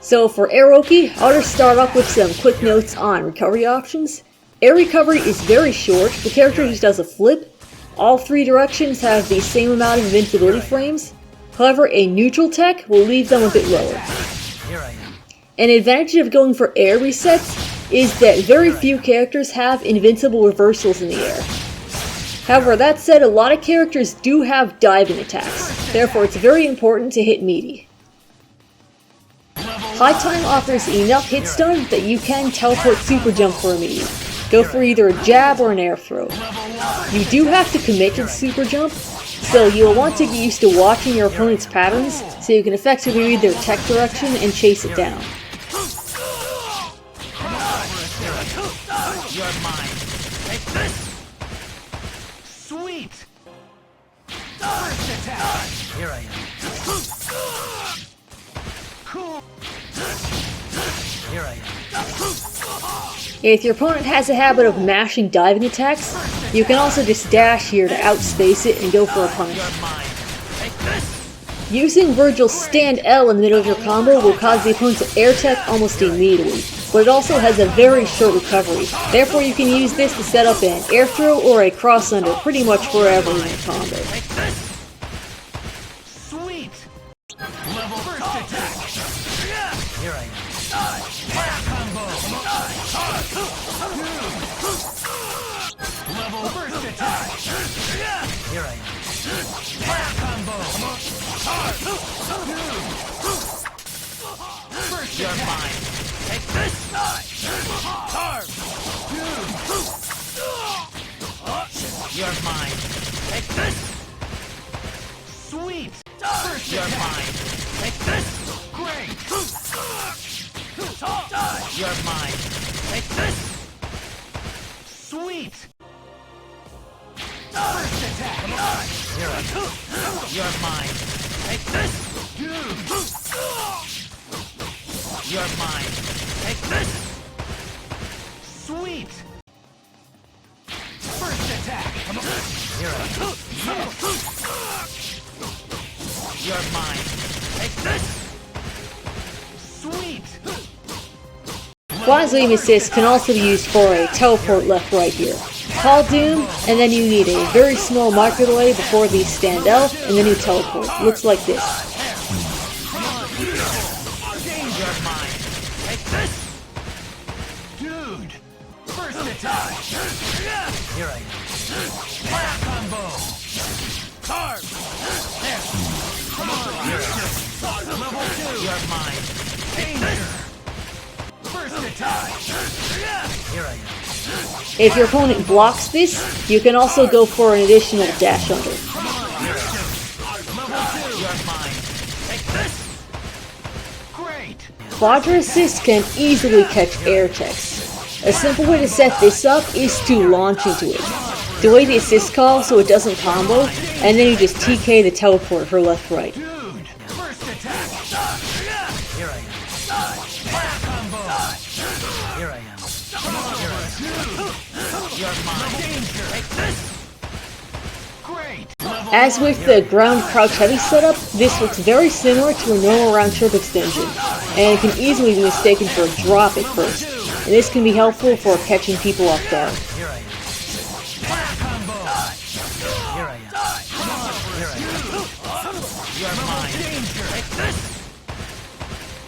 So for Aeroki, I'll just start off with some quick notes on recovery options. Air recovery is very short, the character just does a flip. All three directions have the same amount of invincibility frames. However, a neutral tech will leave them a bit lower. An advantage of going for air resets is that very few characters have invincible reversals in the air. However, that said, a lot of characters do have diving attacks, therefore it's very important to hit meaty. High Time offers enough hit stun that you can teleport super jump for a meaty. Go for either a jab or an air throw. You do have to commit to the super jump, so you'll want to get used to watching your opponent's patterns so you can effectively read their tech direction and chase it down. You're mine. Take this. Sweet. First attack. Here I am. Cool. Here I am. If your opponent has a habit of mashing diving attacks, you can also just dash here to outspace it and go for a punish. Using Vergil's stand L in the middle of your combo will cause the opponent to air tech almost immediately, but it also has a very short recovery. Therefore you can use this to set up an air throw or a cross under pretty much wherever in your combo. Sweet. Level first attack. Here I am. Combo. Level first attack. Here I am. Combo. First you're mine. Take this. You're mine. Take this. Sweet. First you're mine. Take this. Great. You're mine. Take this. Sweet. First attack. Here I go. You're mine. Take this. You're mine. Take this. Sweet. First attack. Here I go. You're mine. Take this. Sweet. Fly's Aim Assist can also be used for a teleport left-right here. Call Doom, and then you need a very small micro delay before the stand L, and then you teleport. Looks like this. You're mine. Take this. Dude. First attack. Here I am. Combo. Carve. There. Come on. Level 2. You're mine. Danger. First attack. Here I am. If your opponent blocks this, you can also go for an additional dash under. Come on. Level 2. You're mine. Take this. Great. Quadra Assist can easily catch air techs. A simple way to set this up is to launch into it. Delay the assist call so it doesn't combo, and then you just TK the teleport for left-right. Dude. First attack. Here I am. Combo. Here I am. Come on. Here I am. You're mine. Danger. Take this. Great. As with the ground crouch heavy setup, this looks very similar to a normal round trip extension, and it can easily be mistaken for a drop at first, and this can be helpful for catching people off guard. Here I am. Combo. Here I am. Come on. Here I am. You're mine. Danger. Take this.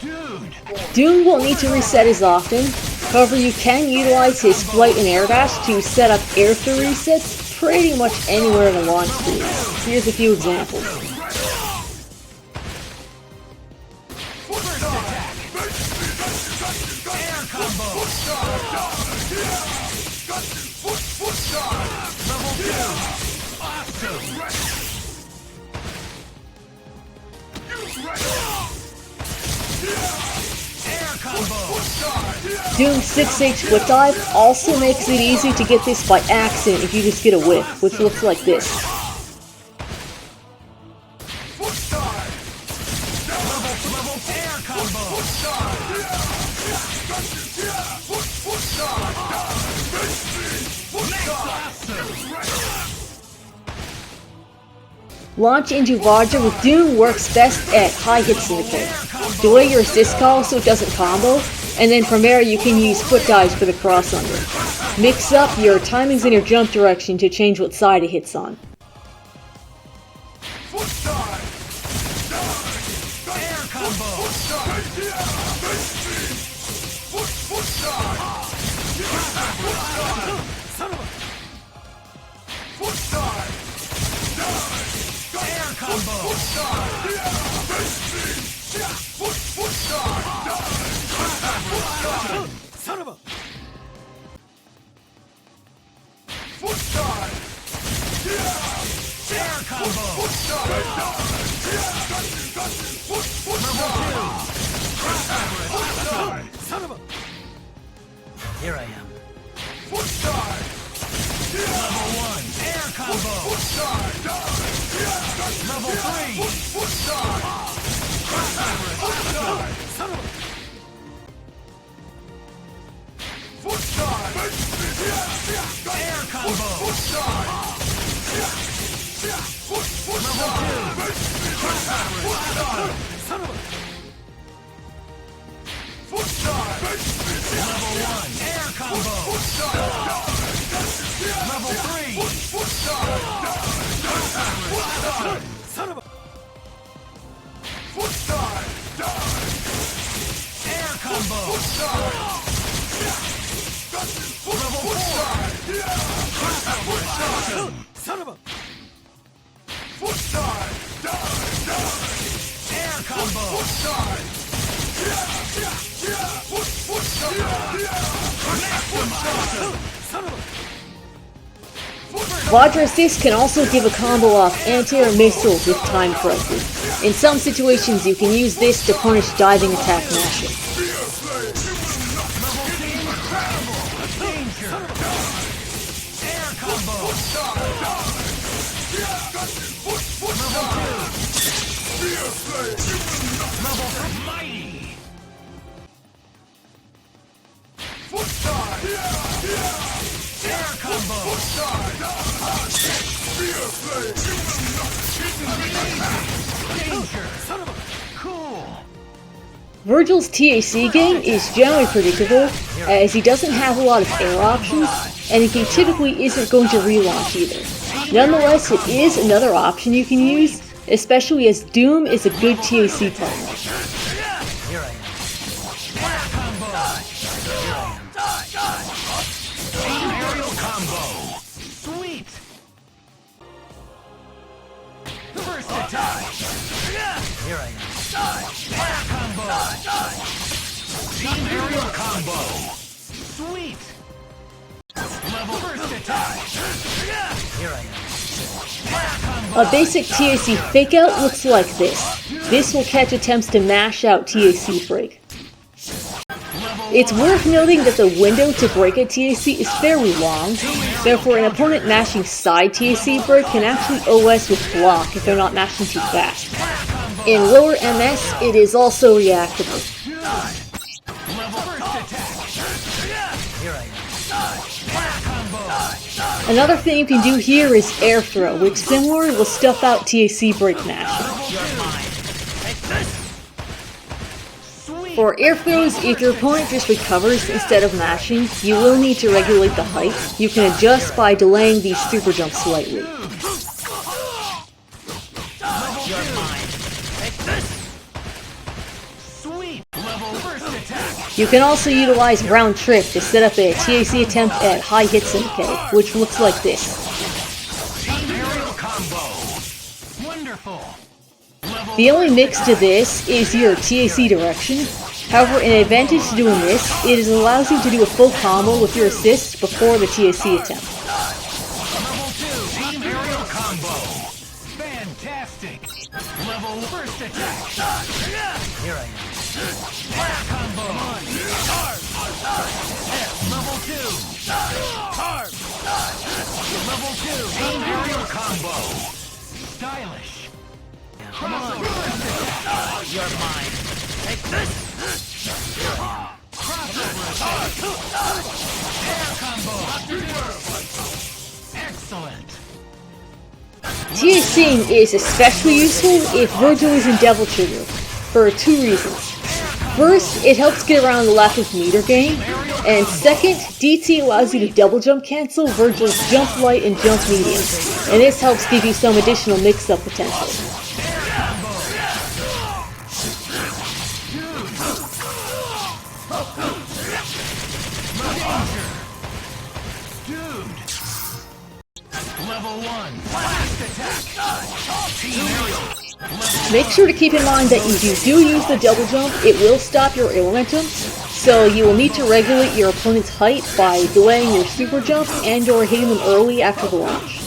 Dude. Doom won't need to reset as often, however you can utilize his flight and air dash to set up air through resets pretty much anywhere in the launch phase. Here's a few examples. First attack. Air combo. Level 2. Awesome. Air combo. Doom's 6H foot dive also makes it easy to get this by accident if you just get a whiff, which looks like this. Level air combo. Launch into Vergil with Doom works best at high hit syndicate. Delay your assist call so it doesn't combo, and then from there you can use foot dives for the cross under. Mix up your timings and your jump direction to change what side it hits on. Air combo. Son of a. Air combo. Son of a. Air combo. Son of a. Here I am. Level 1. Air combo. Level 3. Son of a. Air combo. Level 2. Son of a. Level 1. Air combo. Level 3. Son of a. Air combo. Level 4. Son of a. Air combo. Son of a. Quadra assist can also give a combo off anti-air missiles with time corrected. In some situations you can use this to punish diving attack mashing. Air combo. Level 3. Mighty. Air combo. Danger. Son of a. Cool. Vergil's TAC game is generally predictable, as he doesn't have a lot of air options, and he typically isn't going to relaunch either. Nonetheless, it is another option you can use, especially as Doom is a good TAC partner. Here I am. Air combo. Team aerial combo. Sweet. First attack. Here I am. Air combo. Team aerial combo. Sweet. Level first attack. Here I am. Air combo. A basic TAC fakeout looks like this. This will catch attempts to mash out TAC break. It's worth noting that the window to break a TAC is fairly long, therefore an opponent mashing side TAC break can actually OS with block if they're not mashing too fast. In lower MS, it is also reactable. Another thing you can do here is air throw, which similarly will stuff out TAC break mashing. For air throws, if your opponent just recovers instead of mashing, you will need to regulate the height. You can adjust by delaying these super jumps slightly. You can also utilize round trip to set up a TAC attempt at high hit syndicate, which looks like this. The only mix to this is your TAC direction. However, an advantage to doing this is it allows you to do a full combo with your assist before the TAC attempt. Level 2 team aerial combo. Fantastic. Level first attack. Here I am. Air combo. Level 2. Level 2 team aerial combo. Stylish. Come on. You're mine. Take this. Crossover attack. Air combo. Excellent. TACing is especially useful if Vergil is in Devil Trigger, for two reasons. First, it helps get around the lack of meter gain, and second, DT allows you to double jump cancel Vergil's jump light and jump medium, and this helps give you some additional mix-up potential. Level 1, blast attack! Team aerial! Make sure to keep in mind that if you do use the double jump, it will stop your air momentum, so you will need to regulate your opponent's height by delaying your super jump and or hitting them early after the launch.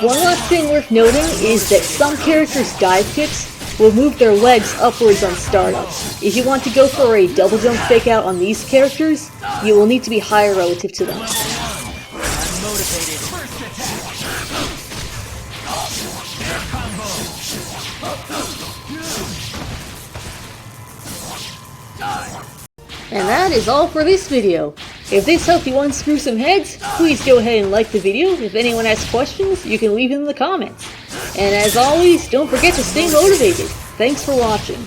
One last thing worth noting is that some characters' dive kicks will move their legs upwards on startup. If you want to go for a double jump fake out on these characters, you will need to be higher relative to them. And that is all for this video. If this helped you unscrew some heads, please go ahead and like the video. If anyone has questions, you can leave them in the comments. And as always, don't forget to stay motivated. Thanks for watching.